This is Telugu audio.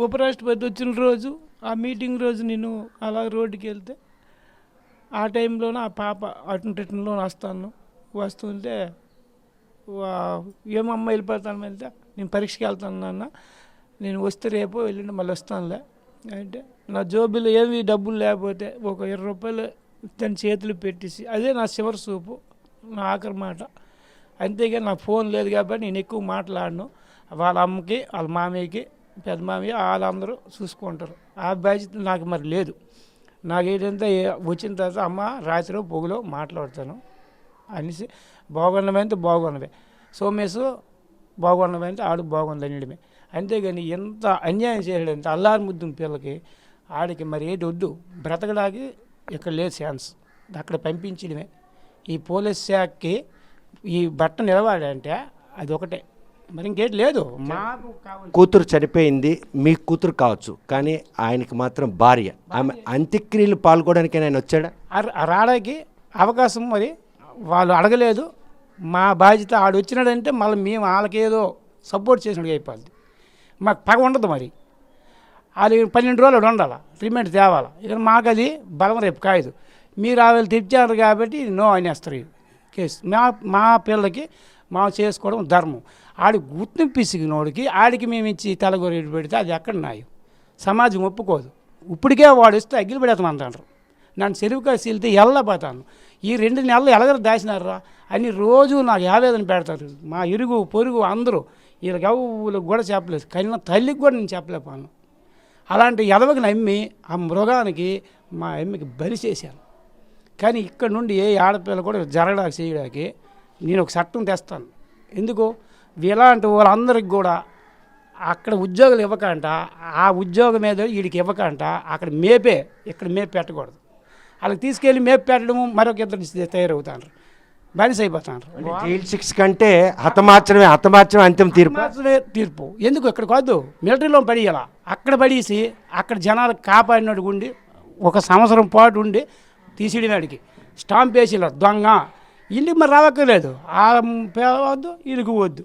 ఉపరాష్ట్రపతి వచ్చిన రోజు ఆ మీటింగ్ రోజు నేను అలా రోడ్డుకి వెళ్తే ఆ టైంలోనే ఆ పాప అటెన్లో వస్తుంటే ఏమమ్మ వెళ్ళిపోతాను వెళ్తే నేను పరీక్షకి వెళ్తాను నాన్న, నేను వస్తే రేపు వెళ్ళిండి మళ్ళీ వస్తానులే అంటే నా జోబులో ఏమి డబ్బులు లేకపోతే ఒక 20 రూపాయలు దాని చేతులు పెట్టేసి అదే నా చివరి చూపు, నా ఆఖరి మాట. అంతేగాని నాకు ఫోన్ లేదు కాబట్టి నేను ఎక్కువ మాట్లాడను. వాళ్ళ అమ్మకి వాళ్ళ మామయ్యకి పెద్ద మామయ్య వాళ్ళందరూ చూసుకుంటారు. ఆ బాధ్యత నాకు మరి లేదు. నాకేంటంటే వచ్చిన తర్వాత అమ్మ రాత్రి పొగలో మాట్లాడతాను అనేసి బాగున్నవంటే బాగున్నవే, సోమేశ్ బాగున్నవంటే ఆడు బాగుంది అనడమే. అంతేగాని ఎంత అన్యాయం చేయడంటే అల్లారి ముద్దు పిల్లకి ఆడికి మరి ఏంటి వద్దు, బ్రతకడానికి ఇక్కడ లేదు ఛాన్స్, అక్కడ పంపించడమే. ఈ పోలీస్ శాఖకి ఈ బట్ట నిలబడంటే అది ఒకటే, మరి ఇంకేంటి లేదు. మాకు కూతురు చనిపోయింది, మీ కూతురు కావచ్చు, కానీ ఆయనకి మాత్రం భార్య. ఆమె అంత్యక్రియలు పాల్గొనడానికి ఆయన వచ్చాడా? రావడానికి అవకాశం మరి వాళ్ళు అడగలేదు. మా బాధ్యత ఆడు వచ్చినాడంటే మళ్ళీ మేము వాళ్ళకేదో సపోర్ట్ చేసినట్టు అయిపోద్ది. మాకు పగ ఉండదు. మరి వాళ్ళు 12 రోజులు ఉండాలి, రిమాండ్ తేవాలి. ఇక మాకు అది బలం రేపు కాయదు. మీరు ఆవిడ తెచ్చారు కాబట్టి నో అనేస్తారు కేసు. మా పిల్లలకి మా చేసుకోవడం ధర్మం. ఆడి గుర్తింపు ఇసిగినోడికి ఆడికి మేము ఇచ్చి తెల్లగొరేటు పెడితే అది ఎక్కడ న్యాయం? సమాజం ఒప్పుకోదు. ఇప్పటికే వాడు ఇస్తే అగ్గిలు పెడతాం అంటారు. నన్ను చెరువుగా సీలితే ఎల్లబోతాను. ఈ 2 నెలలు ఎలాగ దాచినారా అని రోజు నాకు ఆవేదన పెడతారు. మా ఇరుగు పొరుగు అందరూ వీళ్ళకి ఎవరికి కూడా చెప్పలేదు, కన్నా తల్లికి కూడా నేను చెప్పలేకపోను. అలాంటి ఎదవకి నమ్మి ఆ మృగానికి మా అమ్మకి బలి చేశాను. కానీ ఇక్కడ నుండి ఏ ఆడపిల్ల కూడా జరగడానికి చేయడానికి నేను ఒక చట్టం తెస్తాను. ఎందుకు ఇలాంటి వాళ్ళందరికి కూడా అక్కడ ఉద్యోగాలు ఇవ్వకంట, ఆ ఉద్యోగం మీద వీడికి ఇవ్వకంట, అక్కడ ఇక్కడ మేపే పెట్టకూడదు. వాళ్ళకి తీసుకెళ్ళి మేపు పెట్టడము మరొక ఇద్దరు తయారవుతారు, బానిస అయిపోతారు. జైలు శిక్ష కంటే హతమార్చడమే అంతిమ తీర్పు. ఎందుకు ఇక్కడ కాదు, మిలిటరీలో పడియాల, అక్కడ పడేసి అక్కడ జనాలకు కాపాడినట్టు ఉండి 1 సంవత్సరం పాటు ఉండి తీసిడివాడికి స్టాంప్ వేసి దొంగ ఇంటికి మరి రావక్కర్లేదు. ఆ వద్దు, ఇరుగు వద్దు.